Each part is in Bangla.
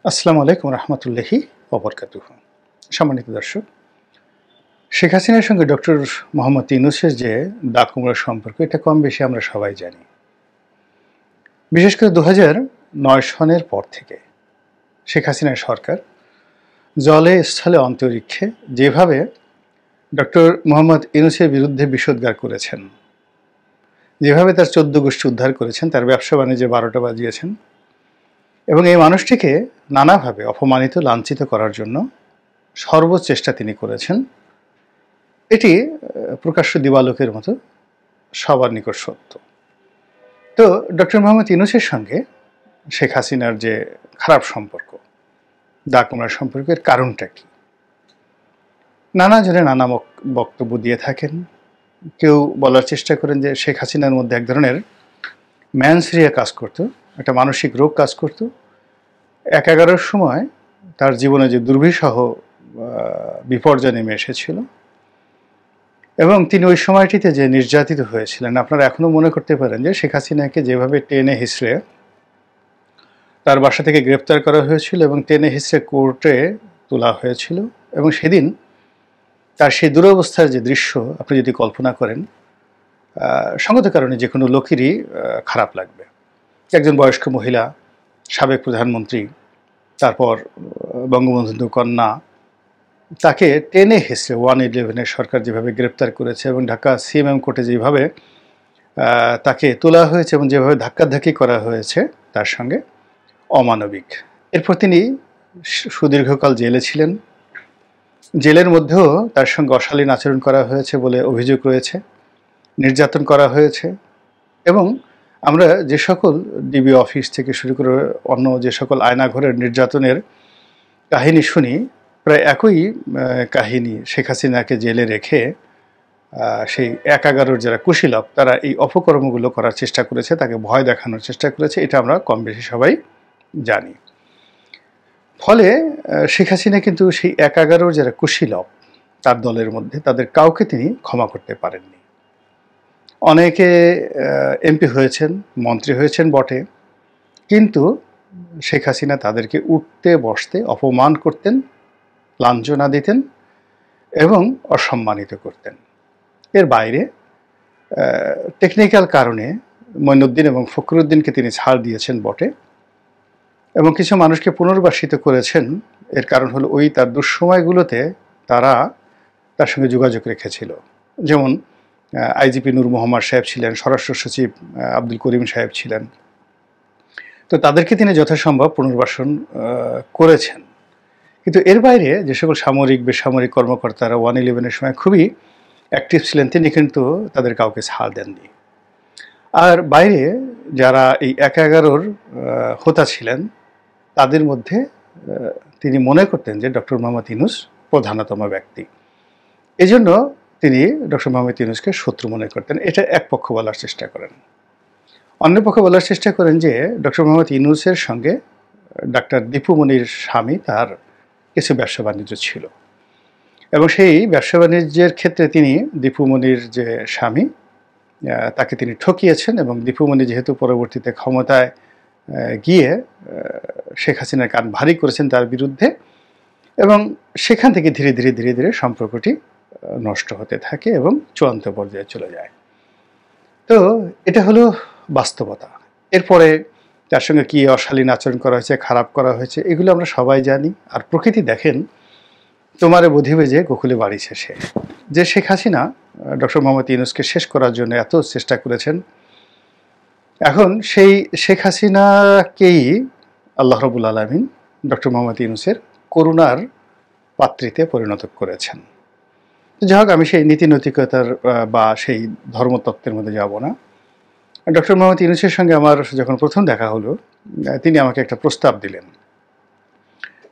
আসসালামু আলাইকুম রহমতুল্লাহি ওবরকাতুহ। সম্মানিত দর্শক, শেখ হাসিনার সঙ্গে ডক্টর মোহাম্মদ ইউনূসের যে দাগ-কুমড়োর সম্পর্ক, এটা কম বেশি আমরা সবাই জানি। বিশেষ করে ২০০৯ সনের পর থেকে শেখ হাসিনার সরকার জলে, স্থলে, অন্তরিক্ষে যেভাবে ডক্টর মোহাম্মদ ইউনূসের বিরুদ্ধে বিষোদ্গার করেছেন, যেভাবে তার ১৪ গোষ্ঠী উদ্ধার করেছেন, তার ব্যবসা-বাণিজ্যে ১২টা বাজিয়েছেন এবং এই মানুষটিকে নানাভাবে অপমানিত, লাঞ্ছিত করার জন্য সর্বচেষ্টা তিনি করেছেন। এটি প্রকাশ্য দিবালোকের মতো সবার নিকট সত্য। তো ডক্টর মোহাম্মদ ইউনূসের সঙ্গে শেখ হাসিনার যে খারাপ সম্পর্ক, দাগ-কুমড়ার সম্পর্কের কারণটা কি? নানা জনে নানা বক্তব্য দিয়ে থাকেন। কেউ বলার চেষ্টা করেন যে শেখ হাসিনার মধ্যে এক ধরনের ম্যানসেরিয়া কাজ করত, একটা মানসিক রোগ কাজ করত। ১/১১-র সময় তার জীবনে যে দুর্বিষহ বিপর্যয় নেমে এসেছিল এবং তিনি ওই সময়টিতে যে নির্যাতিত হয়েছিলেন, আপনারা এখনও মনে করতে পারেন যে শেখ হাসিনাকে যেভাবে টেনে হিঁচড়ে তার বাসা থেকে গ্রেপ্তার করা হয়েছিল এবং টেনে হিঁচড়ে কোর্টে তোলা হয়েছিল এবং সেদিন তার সেই দুরবস্থার যে দৃশ্য আপনি যদি কল্পনা করেন, সঙ্গত কারণে যে কোনো লোকেরই খারাপ লাগবে। একজন বয়স্ক মহিলা, সাবেক প্রধানমন্ত্রী, তারপর বঙ্গবন্ধু কন্যা, তাকে টেনে হেসে 111-এর সরকার যেভাবে গ্রেপ্তার করেছে এবং ঢাকা সিএমএম কোর্টে যেভাবে তাকে তোলা হয়েছে এবং যেভাবে ধাক্কাধাক্কি করা হয়েছে তার সঙ্গে, অমানবিক। এরপর তিনি সুদীর্ঘকাল জেলে ছিলেন। জেলের মধ্যেও তার সঙ্গে অশালীন আচরণ করা হয়েছে বলে অভিযোগ রয়েছে, নির্যাতন করা হয়েছে এবং আমরা যে সকল ডিবি অফিস থেকে শুরু করে অন্য যে সকল আয়নাঘরের নির্যাতনের কাহিনী শুনি, প্রায় একই কাহিনী শেখ হাসিনাকে জেলে রেখে সেই ১/১১-র যারা কুশীলব, তারা এই অপকর্মগুলো করার চেষ্টা করেছে, তাকে ভয় দেখানোর চেষ্টা করেছে। এটা আমরা কম বেশি সবাই জানি। ফলে শেখ হাসিনা কিন্তু সেই ১/১১-র যারা কুশীলব তার দলের মধ্যে, তাদের কাউকে তিনি ক্ষমা করতে পারেননি। অনেকে এমপি হয়েছেন, মন্ত্রী হয়েছেন বটে, কিন্তু শেখ হাসিনা তাদেরকে উঠতে বসতে অপমান করতেন, লাঞ্ছনা দিতেন এবং অসম্মানিত করতেন। এর বাইরে টেকনিক্যাল কারণে মঈনুদ্দিন এবং ফখরুদ্দিনকে তিনি ছাড় দিয়েছেন বটে এবং কিছু মানুষকে পুনর্বাসিত করেছেন। এর কারণ হলো ওই তার দুঃসময়গুলোতে তারা তার সঙ্গে যোগাযোগ রেখেছিল। যেমন আইজিপি নূর মোহাম্মদ সাহেব ছিলেন, স্বরাষ্ট্র সচিব আব্দুল করিম সাহেব ছিলেন। তো তাদেরকে তিনি যথাসম্ভব পুনর্বাসন করেছেন। কিন্তু এর বাইরে যে সকল সামরিক, বেসামরিক কর্মকর্তারা 111-এর সময় খুবই অ্যাক্টিভ ছিলেন, তিনি কিন্তু তাদের কাউকে ছাড় দেননি। আর বাইরে যারা এই ১/১১-র হোতা ছিলেন, তাদের মধ্যে তিনি মনে করতেন যে ডক্টর মোহাম্মদ ইউনূস প্রধানতম ব্যক্তি। এজন্য তিনি ডক্টর মোহাম্মদ ইউনূসকে শত্রু মনে করতেন। এটা এক পক্ষ বলার চেষ্টা করেন। অন্য পক্ষ বলার চেষ্টা করেন যে ডক্টর মোহাম্মদ ইউনূসের সঙ্গে ডাক্তার দীপু মনির স্বামী, তার কিছু ব্যবসা বাণিজ্য ছিল এবং সেই ব্যবসা বাণিজ্যের ক্ষেত্রে তিনি দীপু মনির যে স্বামী, তাকে তিনি ঠকিয়েছেন এবং দীপু মনি যেহেতু পরবর্তীতে ক্ষমতায় গিয়ে শেখ হাসিনার কান ভারী করেছেন তার বিরুদ্ধে এবং সেখান থেকে ধীরে ধীরে ধীরে ধীরে সম্পর্কটি নষ্ট হতে থাকে এবং চূড়ান্ত পর্যায়ে চলে যায়। তো এটা হলো বাস্তবতা। এরপরে তার সঙ্গে কী অশালীন আচরণ করা হয়েছে, খারাপ করা হয়েছে, এগুলো আমরা সবাই জানি। আর প্রকৃতি দেখেন, তোমারে বুঝিবে যে গোকুলে বাড়ি শেষে, যে শেখ হাসিনা ডক্টর মোহাম্মদ ইউনূসকে শেষ করার জন্য এত চেষ্টা করেছেন, এখন সেই শেখ হাসিনাকেই আল্লাহ রাব্বুল আলামিন ডক্টর মোহাম্মদ ইউনূসের করুণার পাত্রীতে পরিণত করেছেন। যাই হোক, আমি সেই নীতি নৈতিকতার বা সেই ধর্মতত্ত্বের মধ্যে যাব না। ডক্টর মোহাম্মদ ইউনূসের সঙ্গে আমার যখন প্রথম দেখা হলো, তিনি আমাকে একটা প্রস্তাব দিলেন।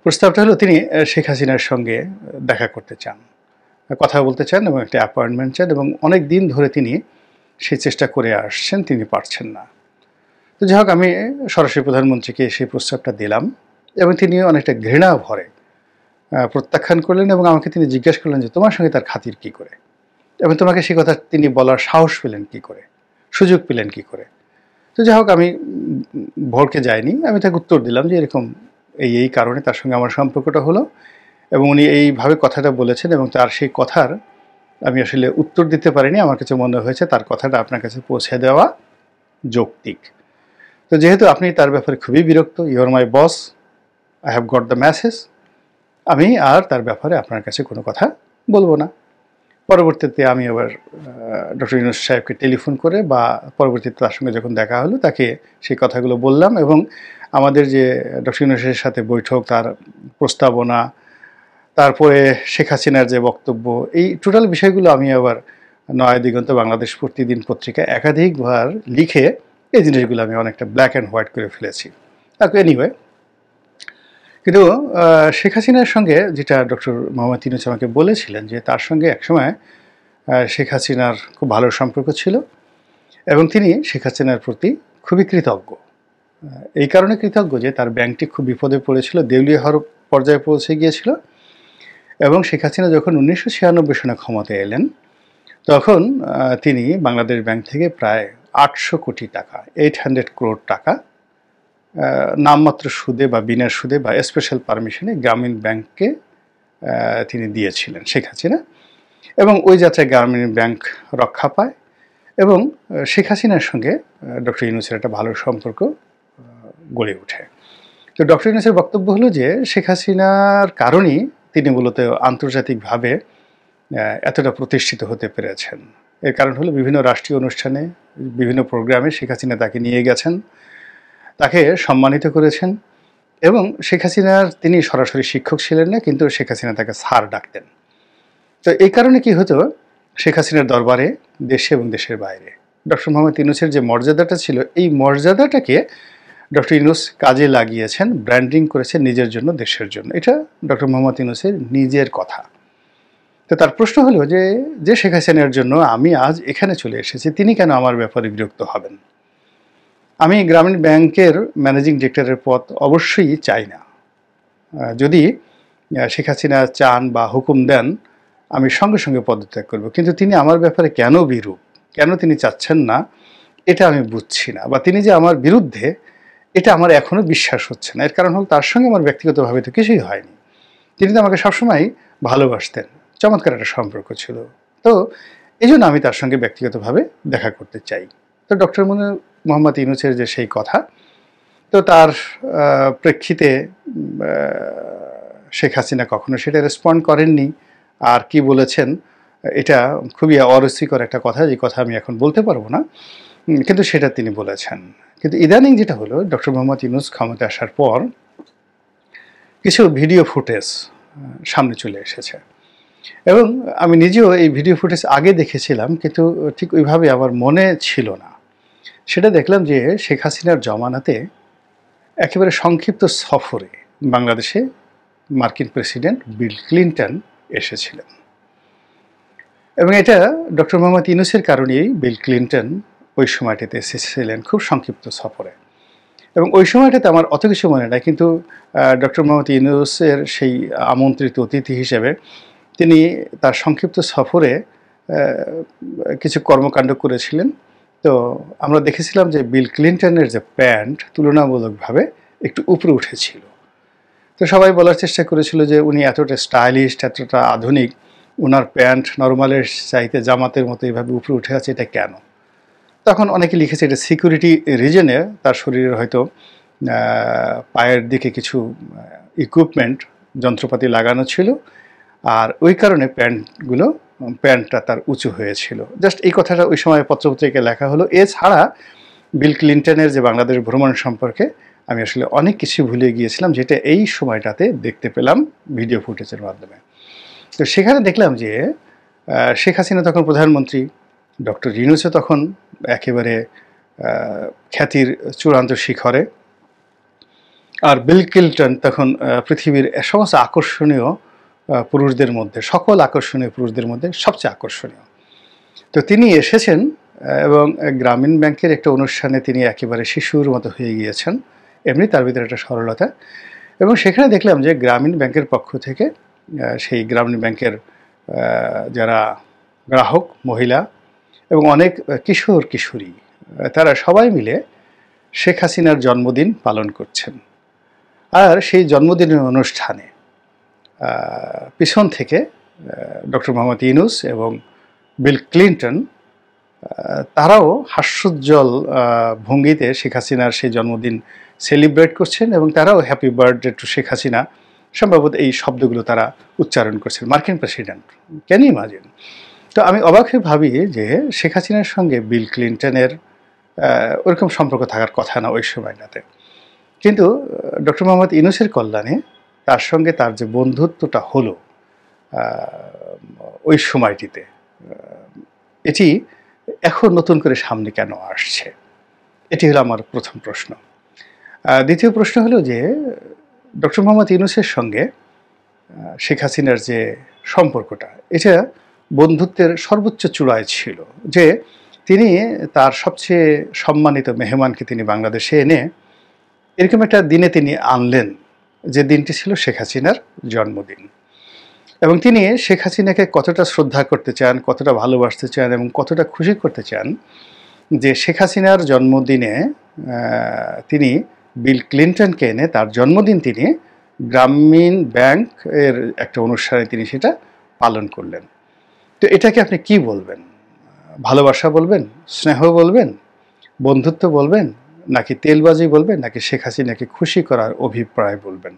প্রস্তাবটা হলো তিনি শেখ হাসিনার সঙ্গে দেখা করতে চান, কথা বলতে চান এবং একটা অ্যাপয়েন্টমেন্ট চান এবং অনেক দিন ধরে তিনি সেই চেষ্টা করে আসছেন, তিনি পারছেন না। তো যাই হোক, আমি সরাসরি প্রধানমন্ত্রীকে সেই প্রস্তাবটা দিলাম এবং তিনি অনেকটা ঘৃণা ভরে প্রত্যাখ্যান করলেন এবং আমাকে তিনি জিজ্ঞাসা করলেন যে তোমার সঙ্গে তার খাতির কী করে এবং তোমাকে সে কথা তিনি বলার সাহস পেলেন কী করে, সুযোগ পেলেন কী করে। তো যাই হোক, আমি ভড়কে যাইনি, আমি তাকে উত্তর দিলাম যে এরকম এই কারণে তার সঙ্গে আমার সম্পর্কটা হলো, এবং উনি এইভাবে কথাটা বলেছেন, এবং তার সেই কথার আমি আসলে উত্তর দিতে পারিনি। আমার কাছে মনে হয়েছে তার কথাটা আপনার কাছে পৌঁছে দেওয়া যৌক্তিক। তো যেহেতু আপনি তার ব্যাপারে খুবই বিরক্ত, you are my boss, I have got the message, আমি আর তার ব্যাপারে আপনার কাছে কোনো কথা বলবো না। পরবর্তীতে আমি আবার ডক্টর ইউনূস সাহেবকে টেলিফোন করে বা পরবর্তীতে তার সঙ্গে যখন দেখা হলো তাকে সেই কথাগুলো বললাম, এবং আমাদের যে ডক্টর ইউনূসের সাথে বৈঠক, তার প্রস্তাবনা, তারপরে শেখ হাসিনার যে বক্তব্য, এই টোটাল বিষয়গুলো আমি আবার নয়া দিগন্ত বাংলাদেশ প্রতিদিন পত্রিকায় একাধিকবার লিখে এই জিনিসগুলো আমি অনেকটা ব্ল্যাক অ্যান্ড হোয়াইট করে ফেলেছি। এনিওয়ে, কিন্তু শেখ হাসিনার সঙ্গে যেটা ডক্টর মোহাম্মদ ইউনূস আমাকে বলেছিলেন যে তার সঙ্গে একসময় শেখ হাসিনার খুব ভালো সম্পর্ক ছিল, এবং তিনি শেখ হাসিনার প্রতি খুবই কৃতজ্ঞ। এই কারণে কৃতজ্ঞ যে তার ব্যাংকটি খুব বিপদে পড়েছিল, দেউলিয়া হওয়ার পর্যায়ে পৌঁছে গিয়েছিল, এবং শেখ হাসিনা যখন 1996 সনে ক্ষমতায় এলেন তখন তিনি বাংলাদেশ ব্যাংক থেকে প্রায় 800 কোটি টাকা, 800 crore টাকা নামমাত্র সুদে বা বিনা সুদে বা স্পেশাল পারমিশনে গ্রামীণ ব্যাংককে তিনি দিয়েছিলেন শেখ হাসিনা, এবং ওই যাত্রায় গ্রামীণ ব্যাংক রক্ষা পায়, এবং শেখ হাসিনার সঙ্গে ডক্টর ইউনূসের একটা ভালো সম্পর্ক গড়ে ওঠে। তো ডক্টর ইউনূসের বক্তব্য হলো যে শেখ হাসিনার কারণেই তিনি মূলত আন্তর্জাতিকভাবে এতটা প্রতিষ্ঠিত হতে পেরেছেন। এর কারণ হলো বিভিন্ন রাষ্ট্রীয় অনুষ্ঠানে, বিভিন্ন প্রোগ্রামে শেখ হাসিনা তাকে নিয়ে গেছেন, তাকে সম্মানিত করেছেন, এবং শেখ হাসিনার তিনি সরাসরি শিক্ষক ছিলেন না, কিন্তু শেখ হাসিনা তাকে স্যার ডাকতেন। তো এই কারণে কি হতো, শেখ হাসিনার দরবারে দেশে এবং দেশের বাইরে ডক্টর মোহাম্মদ ইউনূসের যে মর্যাদাটা ছিল, এই মর্যাদাটাকে ডক্টর ইউনূস কাজে লাগিয়েছেন, ব্র্যান্ডিং করেছেন নিজের জন্য, দেশের জন্য। এটা ডক্টর মোহাম্মদ ইউনূসের নিজের কথা। তো তার প্রশ্ন হলো যে শেখ হাসিনার জন্য আমি আজ এখানে চলে এসেছি, তিনি কেন আমার ব্যাপারে বিরক্ত হবেন? আমি গ্রামীণ ব্যাংকের ম্যানেজিং ডিরেক্টরের পদ অবশ্যই চাই না। যদি শেখ হাসিনা চান বা হুকুম দেন আমি সঙ্গে সঙ্গে পদত্যাগ করব, কিন্তু তিনি আমার ব্যাপারে কেন বিরূপ, কেন তিনি চাচ্ছেন না, এটা আমি বুঝছি না, বা তিনি যে আমার বিরুদ্ধে, এটা আমার এখনও বিশ্বাস হচ্ছে না। এর কারণ হল তার সঙ্গে আমার ব্যক্তিগতভাবে তো কিছুই হয়নি, তিনি তো আমাকে সবসময় ভালোবাসতেন, চমৎকার একটা সম্পর্ক ছিল। তো এই জন্য আমি তার সঙ্গে ব্যক্তিগতভাবে দেখা করতে চাই। তো ডক্টর মোহাম্মদ ইউনূসের যে সেই কথা, তো তার প্রেক্ষিতে শেখ হাসিনা কখনো সেটা রেসপন্ড করেননি। আর কি বলেছেন, এটা খুবই অরুচিকর একটা কথা, যে কথা আমি এখন বলতে পারবো না, কিন্তু সেটা তিনি বলেছেন। কিন্তু ইদানিং যেটা হলো, ডক্টর মোহাম্মদ ইউনূস ক্ষমতায় আসার পর কিছু ভিডিও ফুটেজ সামনে চলে এসেছে, এবং আমি নিজেও এই ভিডিও ফুটেজ আগে দেখেছিলাম, কিন্তু ঠিক ওইভাবে আমার মনে ছিল না। সেটা দেখলাম যে শেখ হাসিনার জমানাতে একেবারে সংক্ষিপ্ত সফরে বাংলাদেশে মার্কিন প্রেসিডেন্ট বিল ক্লিন্টন এসেছিলেন, এবং এটা ডক্টর মোহাম্মদ ইউনূসের কারণেই বিল ক্লিন্টন ওই সময়টাতে এসেছিলেন খুব সংক্ষিপ্ত সফরে, এবং ওই সময়টাতে আমার অত কিছু মনে নাই, কিন্তু ডক্টর মোহাম্মদ ইউনূসের সেই আমন্ত্রিত অতিথি হিসেবে তিনি তার সংক্ষিপ্ত সফরে কিছু কর্মকাণ্ড করেছিলেন। তো আমরা দেখেছিলাম যে বিল ক্লিন্টনের যে প্যান্ট তুলনামূলকভাবে একটু উপরে উঠেছিল। তো সবাই বলার চেষ্টা করেছিল যে উনি এতটা স্টাইলিশ, এতটা আধুনিক, ওনার প্যান্ট নর্মালের চাইতে জামাতের মতো এইভাবে উপরে উঠে আছে, এটা কেন? তখন অনেকে লিখেছে এটা সিকিউরিটি রিজনে তার শরীরের হয়তো পায়ের দিকে কিছু ইকুইপমেন্ট, যন্ত্রপাতি লাগানো ছিল, আর ওই কারণে প্যান্টটা তার উঁচু হয়েছিল। জাস্ট এই কথাটা ওই সময় পত্রপত্রিকায় লেখা হলো। এছাড়া বিল ক্লিন্টনের যে বাংলাদেশ ভ্রমণ সম্পর্কে আমি আসলে অনেক কিছু ভুলে গিয়েছিলাম, যেটা এই সময়টাতে দেখতে পেলাম ভিডিও ফুটেজের মাধ্যমে। তো সেখানে দেখলাম যে শেখ হাসিনা তখন প্রধানমন্ত্রী, ডক্টর ইউনূসও তখন একেবারে খ্যাতির চূড়ান্ত শিখরে, আর বিল ক্লিন্টন তখন পৃথিবীর সমস্ত আকর্ষণীয় পুরুষদের মধ্যে, সকল আকর্ষণীয় পুরুষদের মধ্যে সবচেয়ে আকর্ষণীয়। তো তিনি এসেছেন, এবং গ্রামীণ ব্যাংকের একটা অনুষ্ঠানে তিনি একেবারে শিশুর মতো হয়ে গিয়েছেন, এমনি তার ভিতরে একটা সরলতা। এবং সেখানে দেখলাম যে গ্রামীণ ব্যাংকের পক্ষ থেকে সেই গ্রামীণ ব্যাংকের যারা গ্রাহক মহিলা এবং অনেক কিশোর কিশোরী, তারা সবাই মিলে শেখ হাসিনার জন্মদিন পালন করছেন। আর সেই জন্মদিনের অনুষ্ঠানে পিছন থেকে ডক্টর মোহাম্মদ ইউনূস এবং বিল ক্লিন্টন তারাও হাস্যোজ্জ্বল ভঙ্গিতে শেখ হাসিনার সেই জন্মদিন সেলিব্রেট করছেন এবং তারাও happy birthday to Sheikh Hasina সম্ভবত এই শব্দগুলো তারা উচ্চারণ করছেন। মার্কিন প্রেসিডেন্ট, ক্যান ইউ ইমাজিন? তো আমি অবাক হয়ে ভাবি যে শেখ হাসিনার সঙ্গে বিল ক্লিন্টনের ওরকম সম্পর্ক থাকার কথা না ওই সময়টাতে, কিন্তু ডক্টর মোহাম্মদ ইউনূসের কল্যাণে তার সঙ্গে তার যে বন্ধুত্বটা হলো ওই সময়টিতে, এটি এখন নতুন করে সামনে কেন আসছে? এটি হলো আমার প্রথম প্রশ্ন। দ্বিতীয় প্রশ্ন হলো যে ডক্টর মোহাম্মদ ইউনূসের সঙ্গে শেখ হাসিনার যে সম্পর্কটা, এটা বন্ধুত্বের সর্বোচ্চ চূড়ায় ছিল, যে তিনি তার সবচেয়ে সম্মানিত মেহমানকে তিনি বাংলাদেশে এনে এরকম একটা দিনে তিনি আনলেন, যে দিনটি ছিল শেখ হাসিনার জন্মদিন। এবং তিনি শেখ হাসিনাকে কতটা শ্রদ্ধা করতে চান, কতটা ভালোবাসতে চান এবং কতটা খুশি করতে চান, যে শেখ হাসিনার জন্মদিনে তিনি বিল ক্লিন্টনকে এনে তার জন্মদিন তিনি গ্রামীণ ব্যাংক এর একটা অনুষ্ঠানে তিনি সেটা পালন করলেন। তো এটাকে আপনি কি বলবেন? ভালোবাসা বলবেন, স্নেহ বলবেন, বন্ধুত্ব বলবেন, নাকি তেলবাজি বলবেন, নাকি শেখ হাসিনাকে খুশি করার অভিপ্রায় বলবেন?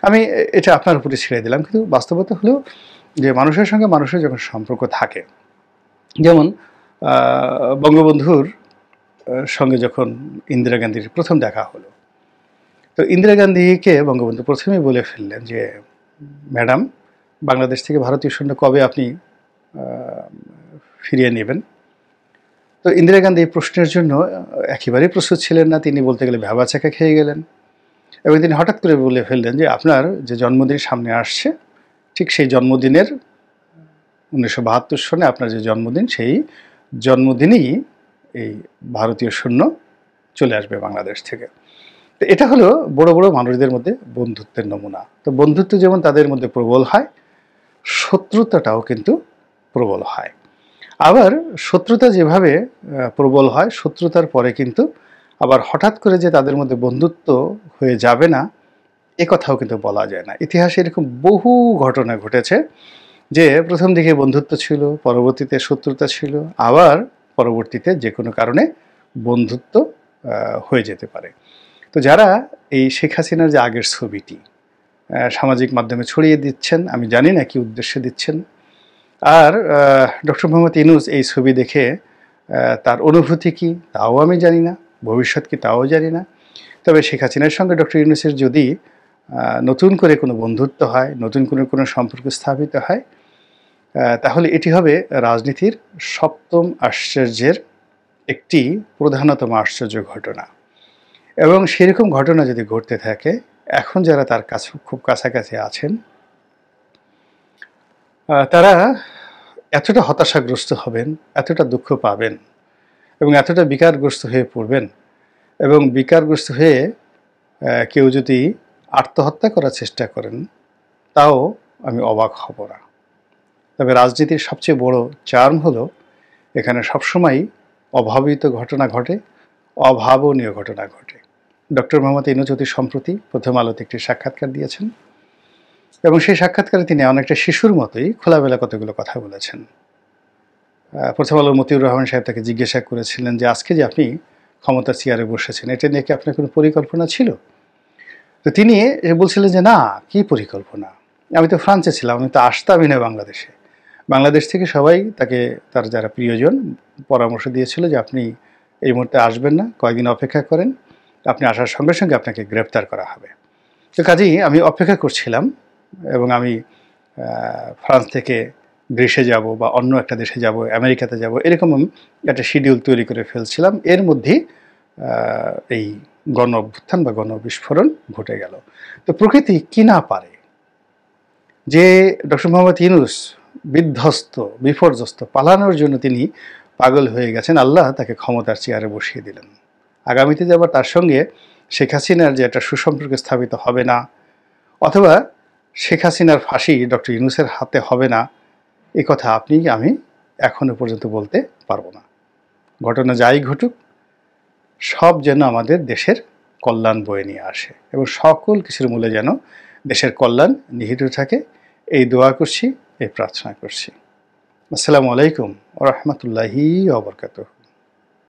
আমি এটা আপনার উপরে ছেড়ে দিলাম, কিন্তু বাস্তবতা হলো যে মানুষের সঙ্গে মানুষের যখন সম্পর্ক থাকে, যেমন বঙ্গবন্ধুর সঙ্গে যখন ইন্দিরা গান্ধীর প্রথম দেখা হলো, তো ইন্দিরা গান্ধীকে বঙ্গবন্ধু প্রথমেই বলে ফেললেন যে ম্যাডাম, বাংলাদেশ থেকে ভারতীয় সৈন্য কবে আপনি ফিরিয়ে নেবেন? তো ইন্দিরা গান্ধী এই প্রশ্নের জন্য একেবারেই প্রস্তুত ছিলেন না, তিনি বলতে গেলে ভ্যাবাচাকা খেয়ে গেলেন এবং তিনি হঠাৎ করে বলে ফেললেন যে আপনার যে জন্মদিন সামনে আসছে, ঠিক সেই জন্মদিনের 1972 সনে আপনার যে জন্মদিন, সেই জন্মদিনেই এই ভারতীয় সৈন্য চলে আসবে বাংলাদেশ থেকে। তো এটা হলো বড় বড় মানুষদের মধ্যে বন্ধুত্বের নমুনা। তো বন্ধুত্ব যেমন তাদের মধ্যে প্রবল হয়, শত্রুতাটাও কিন্তু প্রবল হয়। আবার শত্রুতা যেভাবে প্রবল হয়, শত্রুতার পরে কিন্তু আবার হঠাৎ করে যে তাদের মধ্যে বন্ধুত্ব হয়ে যাবে না, এ কথাও কিন্তু বলা যায় না। ইতিহাসে এরকম বহু ঘটনা ঘটেছে যে প্রথম দিকে বন্ধুত্ব ছিল, পরবর্তীতে শত্রুতা ছিল, আবার পরবর্তীতে যে কোনো কারণে বন্ধুত্ব হয়ে যেতে পারে। তো যারা এই শেখ হাসিনার যে আগের ছবিটি সামাজিক মাধ্যমে ছড়িয়ে দিচ্ছেন, আমি জানি না কি উদ্দেশ্যে দিচ্ছেন, আর ডক্টর মোহাম্মদ ইউনূস এই ছবি দেখে তার অনুভূতি কি তাও আমি জানি না, ভবিষ্যৎ কি তাও জানি না। তবে শেখ হাসিনার সঙ্গে ডক্টর ইউনূসের যদি নতুন করে কোনো বন্ধুত্ব হয়, নতুন করে কোনো সম্পর্ক স্থাপিত হয়, তাহলে এটি হবে রাজনীতির সপ্তম আশ্চর্যের একটি প্রধানতম আশ্চর্য ঘটনা। এবং সেরকম ঘটনা যদি ঘটতে থাকে, এখন যারা তার কাছে খুব কাছাকাছি আছেন, তারা এতটা হতাশাগ্রস্ত হবেন, এতটা দুঃখ পাবেন এবং এতটা বিকারগ্রস্ত হয়ে পড়বেন, এবং বিকারগ্রস্ত হয়ে কেউ যদি আত্মহত্যা করার চেষ্টা করেন, তাও আমি অবাক হব না। তবে রাজনীতির সবচেয়ে বড় চার্ম হলো এখানে সবসময় অভাবিত ঘটনা ঘটে, অভাবনীয় ঘটনা ঘটে। ডক্টর মোহাম্মদ ইউনূস সম্প্রতি প্রথম আলোতে একটি সাক্ষাৎকার দিয়েছেন এবং সেই সাক্ষাৎকারে তিনি অনেকটা শিশুর মতোই খোলামেলা কতগুলো কথা বলেছেন। প্রথম আলোর মতিউর রহমান সাহেব তাকে জিজ্ঞাসা করেছিলেন যে আজকে যে আপনি ক্ষমতার চেয়ারে বসেছেন, এটা নিয়ে কি আপনার কোনো পরিকল্পনা ছিল? তো তিনি বলছিলেন যে না, কি পরিকল্পনা, আমি তো ফ্রান্সে ছিলাম, আমি তো আসতামই না বাংলাদেশে। বাংলাদেশ থেকে সবাই তাকে, তার যারা প্রিয়জন, পরামর্শ দিয়েছিল যে আপনি এই মুহূর্তে আসবেন না, কয়েকদিন অপেক্ষা করেন, আপনি আসার সঙ্গে সঙ্গে আপনাকে গ্রেপ্তার করা হবে। তো কাজেই আমি অপেক্ষা করছিলাম এবং আমি ফ্রান্স থেকে গ্রিসে যাব বা অন্য একটা দেশে যাব, আমেরিকাতে যাব, এরকম একটা শিডিউল তৈরি করে ফেলছিলাম। এর মধ্যেই এই গণ অভ্যুত্থান বা গণবিস্ফোরণ ঘটে গেল। তো প্রকৃতি কি না পারে, যে ডক্টর মোহাম্মদ ইউনূস বিধ্বস্ত, বিপর্যস্ত, পালানোর জন্য তিনি পাগল হয়ে গেছেন, আল্লাহ তাকে ক্ষমতার চেয়ারে বসিয়ে দিলেন। আগামীতে যে আবার তার সঙ্গে শেখ হাসিনার যে একটা সুসম্পর্ক স্থাপিত হবে না, অথবা শেখ হাসিনার ফাঁসি ডক্টর ইউনূসের হাতে হবে না, এ কথা আপনি আমি এখনো পর্যন্ত বলতে পারবো না। ঘটনা যাই ঘটুক, সব যেন আমাদের দেশের কল্যাণ বয়ে নিয়ে আসে এবং সকল কিছুর মূলে যেন দেশের কল্যাণ নিহিত থাকে, এই দোয়া করছি, এই প্রার্থনা করছি। আসসালামু আলাইকুম ওয়া রাহমাতুল্লাহি ওয়া বারাকাতুহু।